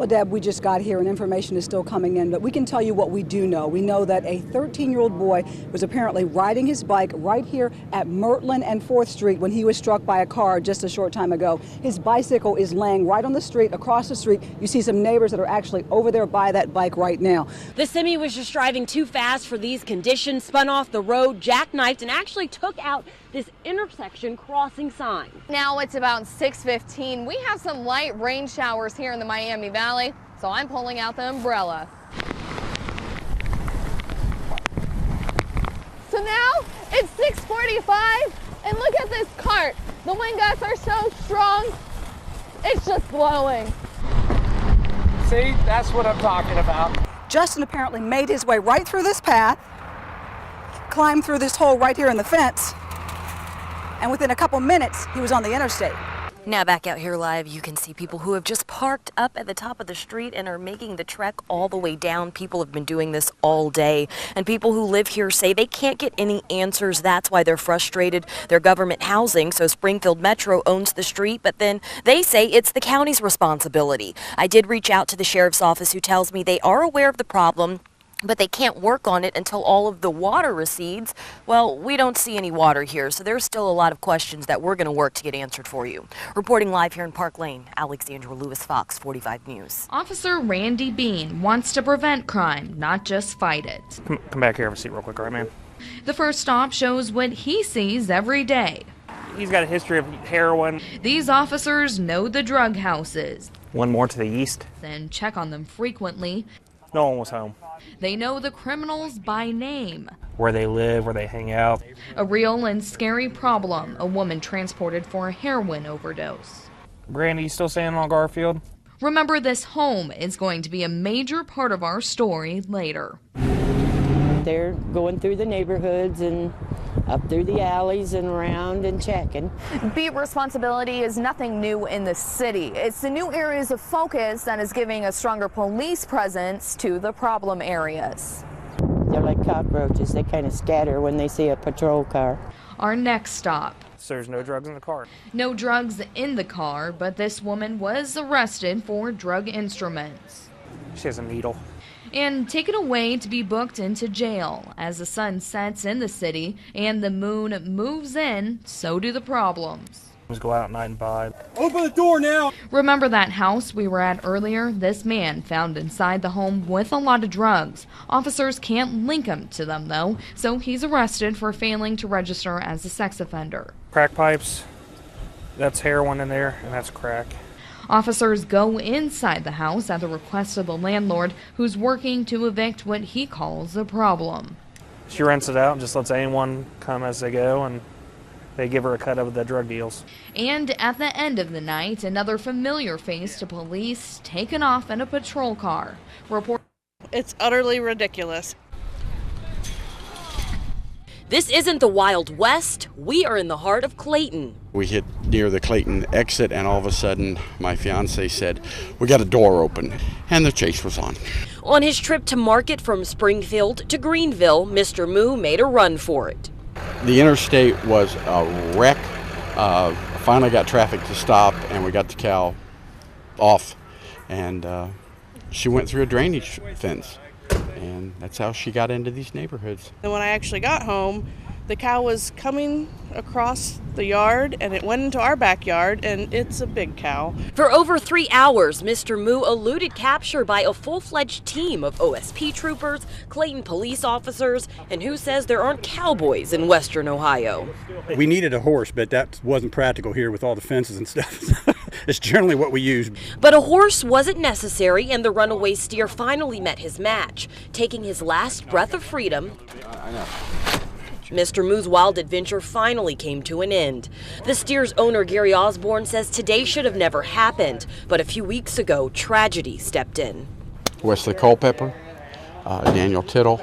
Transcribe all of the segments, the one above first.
Well, Deb, we just got here and information is still coming in, but we can tell you what we do know. We know that a 13-year-old boy was apparently riding his bike right here at Mertland and 4th Street when he was struck by a car just a short time ago. His bicycle is laying right on the street, across the street. You see some neighbors that are actually over there by that bike right now. The semi was just driving too fast for these conditions, spun off the road, jackknifed, and actually took out this intersection crossing sign. Now it's about 6:15. We have some light rain showers here in the Miami Valley, so I'm pulling out the umbrella. So now it's 6:45, and look at this cart. The wind gusts are so strong, it's just blowing. See, that's what I'm talking about. Justin apparently made his way right through this path, climbed through this hole right here in the fence, and within a couple minutes, he was on the interstate. Now back out here live, you can see people who have just parked up at the top of the street and are making the trek all the way down. People have been doing this all day, and people who live here say they can't get any answers. That's why they're frustrated. They're government housing, so Springfield Metro owns the street, but then they say it's the county's responsibility. I did reach out to the sheriff's office, who tells me they are aware of the problem, but they can't work on it until all of the water recedes. Well, we don't see any water here, so there's still a lot of questions that we're going to work to get answered for you. Reporting live here in Park Lane, Alexandra Lewis, Fox 45 News. Officer Randy Bean wants to prevent crime, not just fight it. Come back here, have a seat real quick, all right, man? The first stop shows what he sees every day. He's got a history of heroin. These officers know the drug houses One more to the east. and check on them frequently. No one was home. They know the criminals by name. Where they live, where they hang out. A real and scary problem, a woman transported for a heroin overdose. Brandy, you still staying on Garfield? Remember, this home is going to be a major part of our story later. They're going through the neighborhoods and up through the alleys and around and checking. Beat responsibility is nothing new in the city. It's the new areas of focus that is giving a stronger police presence to the problem areas. They're like cockroaches. They kind of scatter when they see a patrol car. Our next stop. So there's no drugs in the car. No drugs in the car, but this woman was arrested for drug instruments She has a needle. and taken away to be booked into jail. As the sun sets in the city and the moon moves in, so do the problems. Just go out at night and buy. Open the door now! Remember that house we were at earlier? This man found inside the home with a lot of drugs. Officers can't link him to them, though, so he's arrested for failing to register as a sex offender. Crack pipes. That's heroin in there, and that's crack. Officers go inside the house at the request of the landlord, who's working to evict what he calls a problem. She rents it out and just lets anyone come as they go, and they give her a cut of the drug deals. And at the end of the night, another familiar face to police taken off in a patrol car. It's utterly ridiculous. This isn't the Wild West. We are in the heart of Clayton. We hit near the Clayton exit, and all of a sudden my fiance said, "We got a door open," and the chase was on. On his trip to market from Springfield to Greenville, Mr. Moo made a run for it. The interstate was a wreck. Finally got traffic to stop, and we got the cow off, and she went through a drainage fence, and that's how she got into these neighborhoods. And when I actually got home, the cow was coming across the yard, and it went into our backyard, and it's a big cow. For over 3 hours, Mr. Moo eluded capture by a full-fledged team of OSP troopers, Clayton police officers, and who says there aren't cowboys in western Ohio. We needed a horse, but that wasn't practical here with all the fences and stuff. It's generally what we use. But a horse wasn't necessary, and the runaway steer finally met his match, taking his last breath of freedom. I know. Mr. Moo's wild adventure finally came to an end. The steer's owner, Gary Osborne, says today should have never happened, but a few weeks ago, tragedy stepped in. Wesley Culpepper, Daniel Tittle,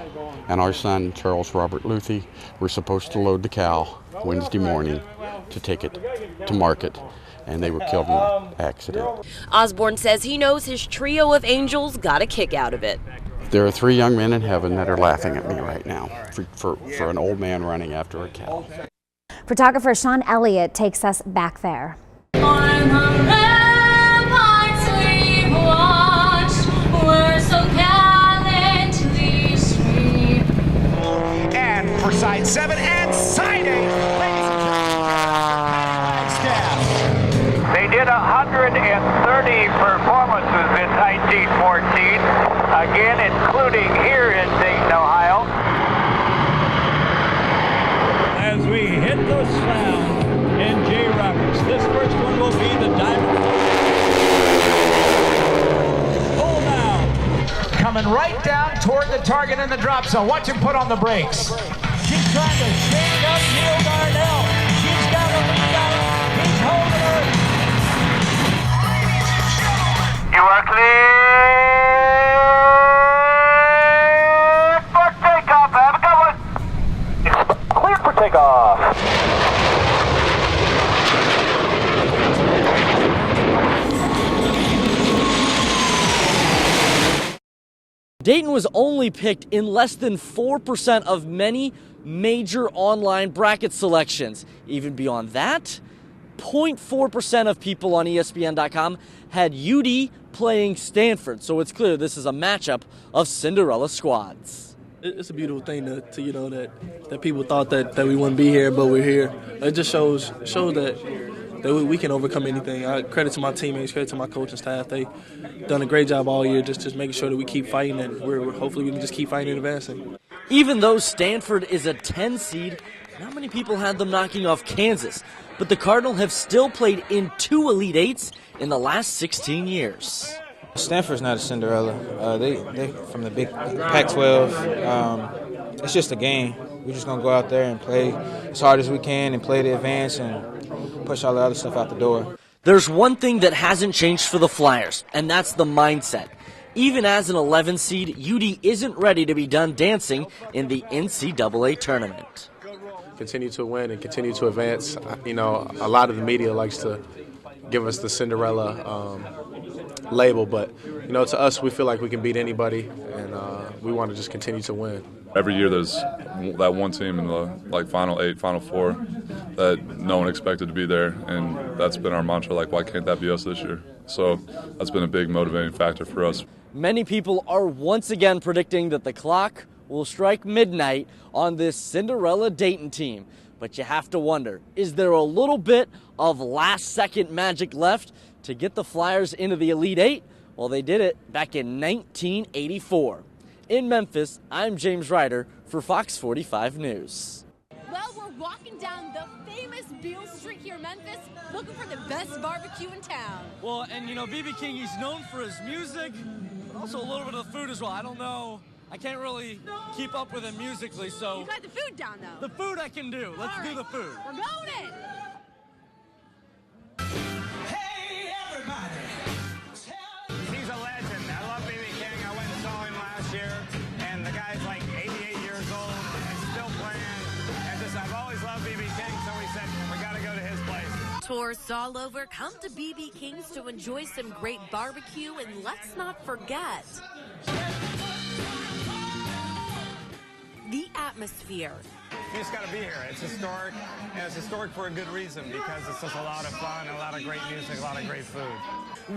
and our son, Charles Robert Luthi, were supposed to load the cow Wednesday morning to take it to market, and they were killed in an accident. Osborne says he knows his trio of angels got a kick out of it. There are 3 young men in heaven that are laughing at me right now for an old man running after a cow. Photographer Shaun Elliott takes us back there. On the ramparts we walk. 7 and side 8. Ladies and gentlemen, Wagstaff. They did 130 performances in 1914, again including here in Dayton, Ohio. As we hit the sound in J Roberts, this first one will be the diamond. Pull down. Coming right down toward the target in the drop zone. Watch him put on the brakes. She's trying to shake up Neil Darnell. She's got him. He's holding her. You are clear for takeoff. Have a good one. Clear for takeoff. Dayton was only picked in less than 4% of many major online bracket selections. Even beyond that, 0.4% of people on ESPN.com had UD playing Stanford. So it's clear this is a matchup of Cinderella squads. It's a beautiful thing to you know, that people thought that we wouldn't be here, but we're here. It just shows that we can overcome anything. Credit to my teammates, credit to my coaching staff. They done a great job all year just making sure that we keep fighting, and hopefully we can just keep fighting and advancing. Even though Stanford is a 10 seed, not many people had them knocking off Kansas. But the Cardinal have still played in 2 Elite Eights in the last 16 years. Stanford's not a Cinderella. They from the big Pac-12. It's just a game. We're just going to go out there and play as hard as we can and play to advance and push all the other stuff out the door. There's one thing that hasn't changed for the Flyers, and that's the mindset. Even as an 11 seed, UD isn't ready to be done dancing in the NCAA tournament. Continue to win and continue to advance. You know, a lot of the media likes to give us the Cinderella label, but, you know, to us, we feel like we can beat anybody, and we want to just continue to win. Every year there's that one team in the Final 8, Final 4 that no one expected to be there, and that's been our mantra, why can't that be us this year? So that's been a big motivating factor for us. Many people are once again predicting that the clock will strike midnight on this Cinderella Dayton team. But you have to wonder, is there a little bit of last-second magic left to get the Flyers into the Elite Eight? Well, they did it back in 1984. In Memphis, I'm James Ryder for Fox 45 News. Well, we're walking down the famous Beale Street here in Memphis, looking for the best barbecue in town. Well, and B.B. King, he's known for his music, but also a little bit of the food as well. I don't know. I can't really keep up with him musically, so... You got the food down, though. The food I can do. Let's do the food. We're going in. Hey, everybody. He's a legend. I love B.B. King. I went and saw him last year, and the guy's 88 years old and still playing. And I've always loved B.B. King, so we said, we got to go to his place. Tourists all over come to B.B. King's to enjoy some great barbecue, and let's not forget the atmosphere. You just got to be here. It's historic, and it's historic for a good reason because it's just a lot of fun, a lot of great music, a lot of great food.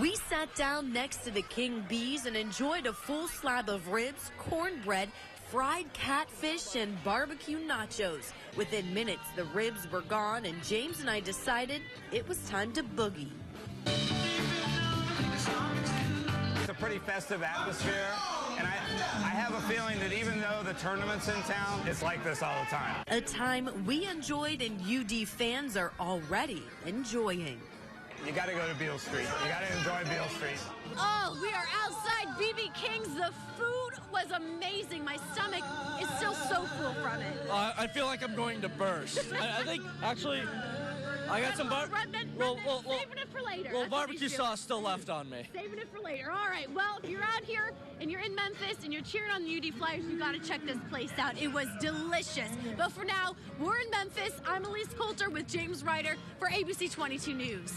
We sat down next to the King Bees and enjoyed a full slab of ribs, cornbread, fried catfish, and barbecue nachos. Within minutes, the ribs were gone, and James and I decided it was time to boogie. It's a pretty festive atmosphere, and I have a feeling that even though the tournament's in town, it's like this all the time. A time we enjoyed and UD fans are already enjoying. You got to go to Beale Street. You got to enjoy Beale Street. Oh, we are outside B.B. King's. The food was amazing. My stomach is still so full from it. I feel like I'm going to burst. I think, actually, I got some saving it for later. Well, barbecue sauce still left on me. Saving it for later. All right. Well, if you're out here and you're in Memphis and you're cheering on the UD Flyers, you got to check this place out. It was delicious. But for now, we're in Memphis. I'm Elise Coulter with James Ryder for ABC 22 News.